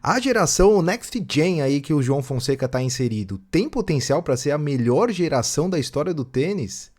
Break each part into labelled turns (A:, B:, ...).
A: A geração Next Gen aí que o João Fonseca está inserido tem potencial para ser a melhor geração da história do tênis?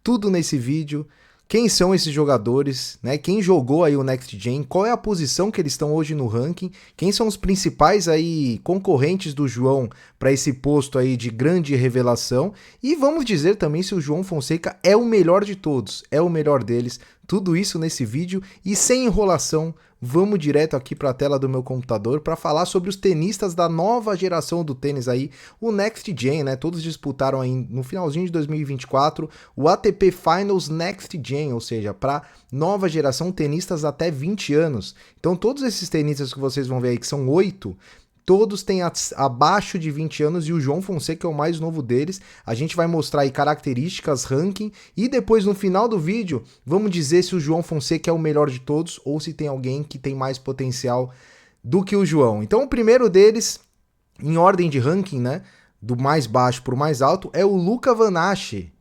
A: Tudo nesse vídeo. Quem são esses jogadores, né? Quem jogou aí o Next Gen? Qual é a posição que eles estão hoje no ranking? Quem são os principais aí concorrentes do João para esse posto aí de grande revelação? E vamos dizer também se o João Fonseca é o melhor de todos, é o melhor deles. Tudo isso nesse vídeo e sem enrolação, vamos direto aqui para a tela do meu computador para falar sobre os tenistas da nova geração do tênis aí, o Next Gen, né? Todos disputaram aí no finalzinho de 2024 o ATP Finals Next Gen, ou seja, para nova geração tenistas até 20 anos. Então todos esses tenistas que vocês vão ver aí, que são 8, todos têm abaixo de 20 anos e o João Fonseca é o mais novo deles. A gente vai mostrar aí características, ranking e depois no final do vídeo vamos dizer se o João Fonseca é o melhor de todos ou se tem alguém que tem mais potencial do que o João. Então o primeiro deles, em ordem de ranking, né, do mais baixo para o mais alto, é o Luca Van Assche.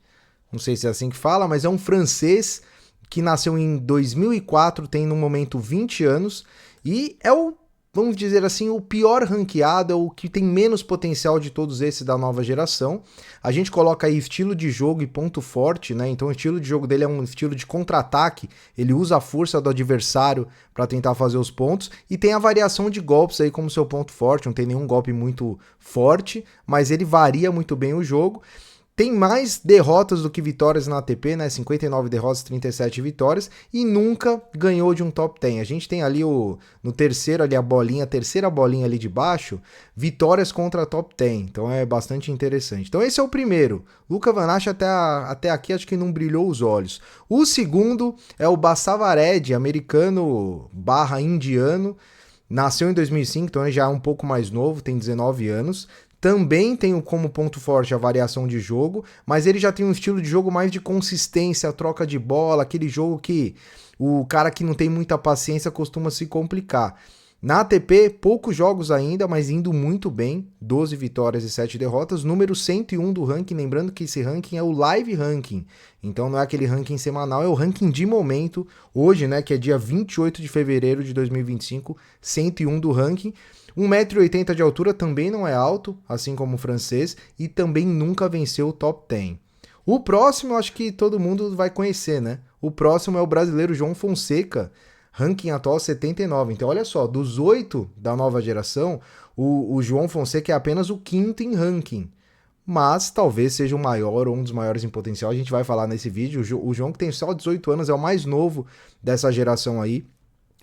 A: Não sei se é assim que fala, mas é um francês que nasceu em 2004, tem no momento 20 anos e é o, vamos dizer assim, o pior ranqueado, é o que tem menos potencial de todos esses da nova geração. A gente coloca aí estilo de jogo e ponto forte, né? Então o estilo de jogo dele é um estilo de contra-ataque, ele usa a força do adversário para tentar fazer os pontos, e tem a variação de golpes aí como seu ponto forte, não tem nenhum golpe muito forte, mas ele varia muito bem o jogo. Tem mais derrotas do que vitórias na ATP, né? 59 derrotas, 37 vitórias e nunca ganhou de um top 10. A gente tem ali no terceiro ali a terceira bolinha ali de baixo, vitórias contra a top 10. Então é bastante interessante. Então esse é o primeiro. Luca Van Assche até aqui acho que não brilhou os olhos. O segundo é o Basavaredi, americano / indiano. Nasceu em 2005, então ele já é um pouco mais novo, tem 19 anos. Também tem como ponto forte a variação de jogo, mas ele já tem um estilo de jogo mais de consistência, troca de bola, aquele jogo que o cara que não tem muita paciência costuma se complicar. Na ATP, poucos jogos ainda, mas indo muito bem, 12 vitórias e 7 derrotas, número 101 do ranking, lembrando que esse ranking é o live ranking, então não é aquele ranking semanal, é o ranking de momento, hoje, né, que é dia 28 de fevereiro de 2025, 101 do ranking. 1,80 m de altura também não é alto, assim como o francês, e também nunca venceu o top 10. O próximo, acho que todo mundo vai conhecer, né? O próximo é o brasileiro João Fonseca, ranking atual 79. Então, olha só, dos 8 da nova geração, o João Fonseca é apenas o 5º em ranking. Mas talvez seja o maior ou um dos maiores em potencial. A gente vai falar nesse vídeo. O João, que tem só 18 anos, é o mais novo dessa geração aí.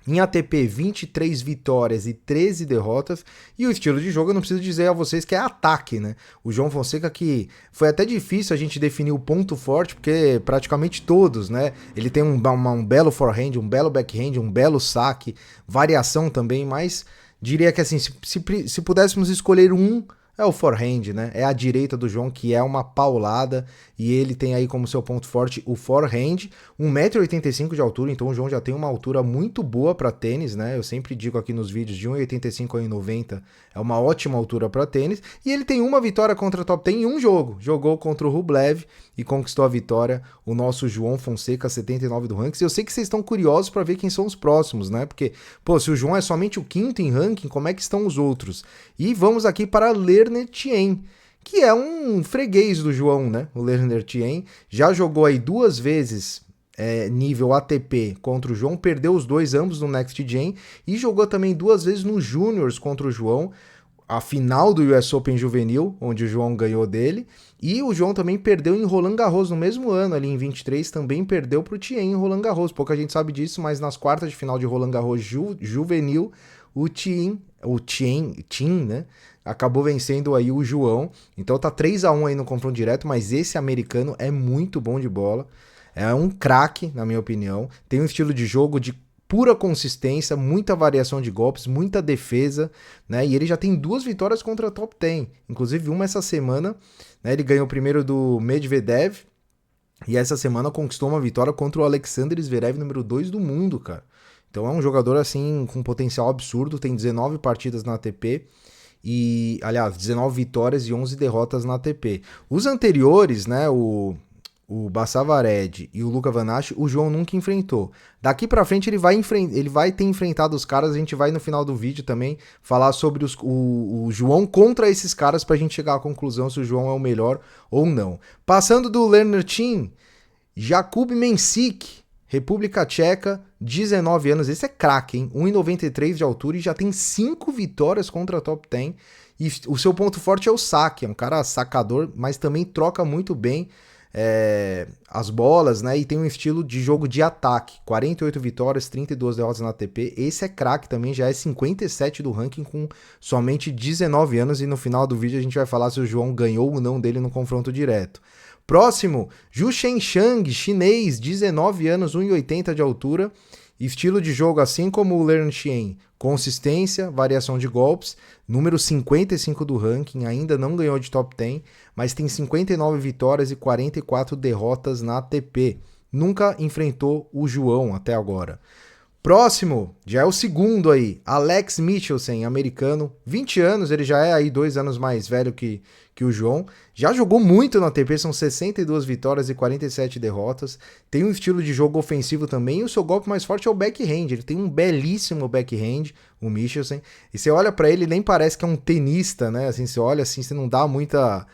A: Em ATP, 23 vitórias e 13 derrotas. E o estilo de jogo, eu não preciso dizer a vocês que é ataque, né? O João Fonseca, que foi até difícil a gente definir o ponto forte, porque praticamente todos, né? Ele tem um belo forehand, um belo backhand, um belo saque, variação também, mas diria que assim, se pudéssemos escolher um, é o forehand, né? É a direita do João, que é uma paulada, e ele tem aí como seu ponto forte o forehand, 1,85 m de altura, então o João já tem uma altura muito boa para tênis, né? Eu sempre digo aqui nos vídeos, de 1,85 a 1,90 é uma ótima altura para tênis, e ele tem uma vitória contra a top 10 em um jogo, jogou contra o Rublev e conquistou a vitória, o nosso João Fonseca, 79 do ranking. Eu sei que vocês estão curiosos para ver quem são os próximos, né? Porque, pô, se o João é somente o 5º em ranking, como é que estão os outros? E vamos aqui para Lerner Tien, que é um freguês do João, né? O Lerner Tien já jogou aí 2 vezes nível ATP contra o João, perdeu os dois, ambos no Next Gen, e jogou também 2 vezes no Juniors contra o João, a final do US Open Juvenil, onde o João ganhou dele, e o João também perdeu em Roland Garros no mesmo ano, ali em 23, também perdeu para o Tien em Roland Garros. Pouca gente sabe disso, mas nas quartas de final de Roland Garros Juvenil, o Tien, né, acabou vencendo aí o João. Então tá 3-1 aí no confronto direto, mas esse americano é muito bom de bola. É um craque, na minha opinião. Tem um estilo de jogo de pura consistência, muita variação de golpes, muita defesa, né? E ele já tem 2 vitórias contra a top 10. Inclusive uma essa semana, né? Ele ganhou o primeiro do Medvedev e essa semana conquistou uma vitória contra o Alexander Zverev, número 2 do mundo, cara. Então é um jogador assim com potencial absurdo, tem 19 partidas na ATP. E, aliás, 19 vitórias e 11 derrotas na ATP. Os anteriores, né, o o Bassavared e o Luca Van Acht, o João nunca enfrentou. Daqui pra frente ele vai ter enfrentado os caras, a gente vai no final do vídeo também falar sobre o João contra esses caras pra gente chegar à conclusão se o João é o melhor ou não. Passando do Lerner Team, Jakub Mensik, República Tcheca, 19 anos, esse é craque, hein? 1,93 de altura e já tem 5 vitórias contra top 10. E o seu ponto forte é o saque, é um cara sacador, mas também troca muito bem as bolas, né? E tem um estilo de jogo de ataque. 48 vitórias, 32 derrotas na ATP. Esse é craque também, já é 57 do ranking com somente 19 anos. E no final do vídeo a gente vai falar se o João ganhou ou não dele no confronto direto. Próximo, Zhu Shenshang, chinês, 19 anos, 1,80 de altura. Estilo de jogo assim como o Lerner Chien, consistência, variação de golpes, número 55 do ranking, ainda não ganhou de top 10, mas tem 59 vitórias e 44 derrotas na ATP. Nunca enfrentou o João até agora. Próximo, já é o segundo aí, Alex Michelsen, americano, 20 anos, ele já é aí 2 anos mais velho que o João, já jogou muito na ATP, são 62 vitórias e 47 derrotas, tem um estilo de jogo ofensivo também, e o seu golpe mais forte é o backhand, ele tem um belíssimo backhand, o Michelsen, e você olha pra ele, nem parece que é um tenista, né, assim, você olha assim, você não dá muita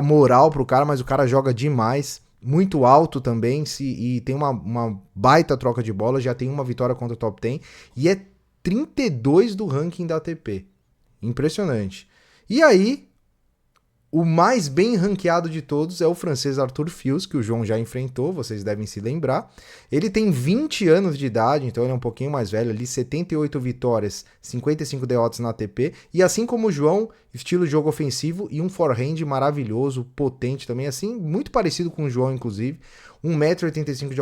A: moral pro cara, mas o cara joga demais, muito alto também, e tem uma baita troca de bola, já tem uma vitória contra o top 10, e é 32 do ranking da ATP. Impressionante. E aí, o mais bem ranqueado de todos é o francês Arthur Fils, que o João já enfrentou, vocês devem se lembrar. Ele tem 20 anos de idade, então ele é um pouquinho mais velho ali, 78 vitórias, 55 derrotas na ATP, e assim como o João, estilo de jogo ofensivo e um forehand maravilhoso, potente também, assim, muito parecido com o João, inclusive, 1,85 m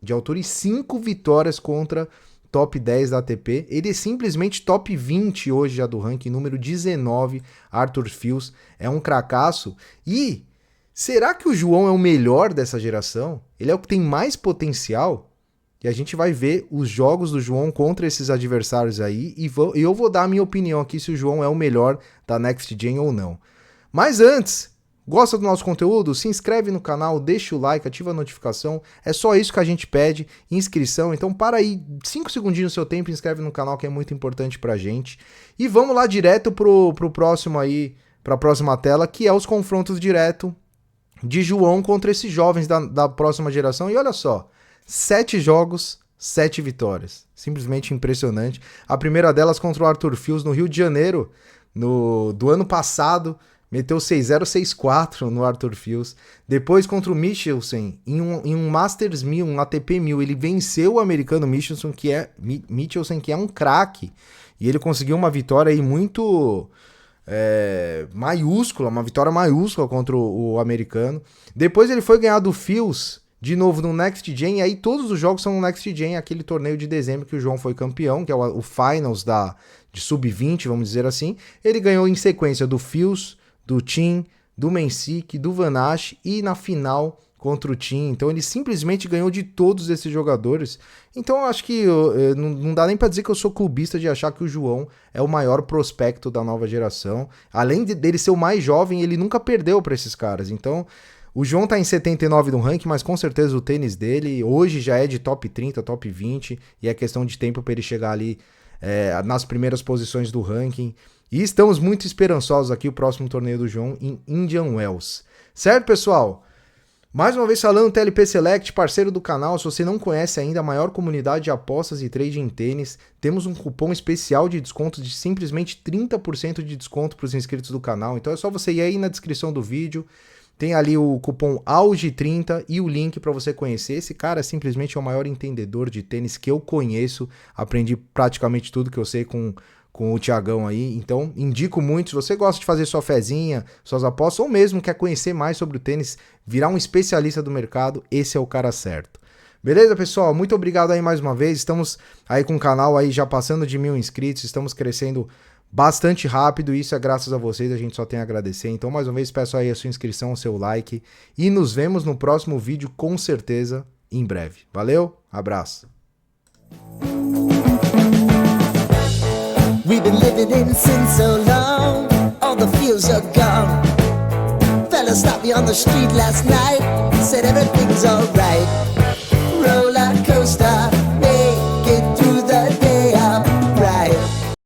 A: de altura e 5 vitórias contra top 10 da ATP, ele é simplesmente top 20 hoje já do ranking, número 19, Arthur Fils, é um cracaço. E será que o João é o melhor dessa geração? Ele é o que tem mais potencial? E a gente vai ver os jogos do João contra esses adversários aí, e eu vou dar a minha opinião aqui se o João é o melhor da Next Gen ou não. Mas antes, gosta do nosso conteúdo? Se inscreve no canal, deixa o like, ativa a notificação. É só isso que a gente pede, inscrição. Então para aí 5 segundinhos do seu tempo, inscreve no canal que é muito importante pra gente. E vamos lá direto pro próximo aí, pra próxima tela, que é os confrontos direto de João contra esses jovens da próxima geração. E olha só, 7 jogos, 7 vitórias. Simplesmente impressionante. A primeira delas contra o Arthur Fils no Rio de Janeiro, do ano passado. Meteu 6-0, 6-4 no Arthur Fils. Depois contra o Michelsen, em um Masters 1000, um ATP 1000, ele venceu o americano Michelsen, que é um craque. E ele conseguiu uma vitória aí muito maiúscula, uma vitória maiúscula contra o americano. Depois ele foi ganhar do Fils, de novo no Next Gen, e aí todos os jogos são no Next Gen, aquele torneio de dezembro que o João foi campeão, que é o Finals de Sub-20, vamos dizer assim. Ele ganhou em sequência do Fils, do Thiem, do Mensik, do Van Acht e na final contra o Thiem. Então ele simplesmente ganhou de todos esses jogadores. Então eu acho que não dá nem para dizer que eu sou clubista de achar que o João é o maior prospecto da nova geração. Além dele ser o mais jovem, ele nunca perdeu para esses caras. Então o João tá em 79 no ranking, mas com certeza o tênis dele hoje já é de top 30, top 20, e é questão de tempo para ele chegar ali nas primeiras posições do ranking. E estamos muito esperançosos aqui, o próximo torneio do João em Indian Wells. Certo, pessoal? Mais uma vez falando, TLP Select, parceiro do canal. Se você não conhece ainda a maior comunidade de apostas e trading em tênis, temos um cupom especial de desconto de simplesmente 30% de desconto para os inscritos do canal. Então é só você ir aí na descrição do vídeo, tem ali o cupom AUGE30 e o link para você conhecer. Esse cara simplesmente é o maior entendedor de tênis que eu conheço. Aprendi praticamente tudo que eu sei com o Thiagão aí, então indico muito. Se você gosta de fazer sua fezinha, suas apostas, ou mesmo quer conhecer mais sobre o tênis, virar um especialista do mercado, esse é o cara certo. Beleza, pessoal? Muito obrigado aí mais uma vez, estamos aí com o canal aí já passando de 1000 inscritos, estamos crescendo bastante rápido, e isso é graças a vocês, a gente só tem a agradecer. Então mais uma vez peço aí a sua inscrição, o seu like, e nos vemos no próximo vídeo com certeza em breve. Valeu, abraço!
B: We've been living in sin so long, all the feels are gone. Fellas stopped me on the street last night. Said everything's alright.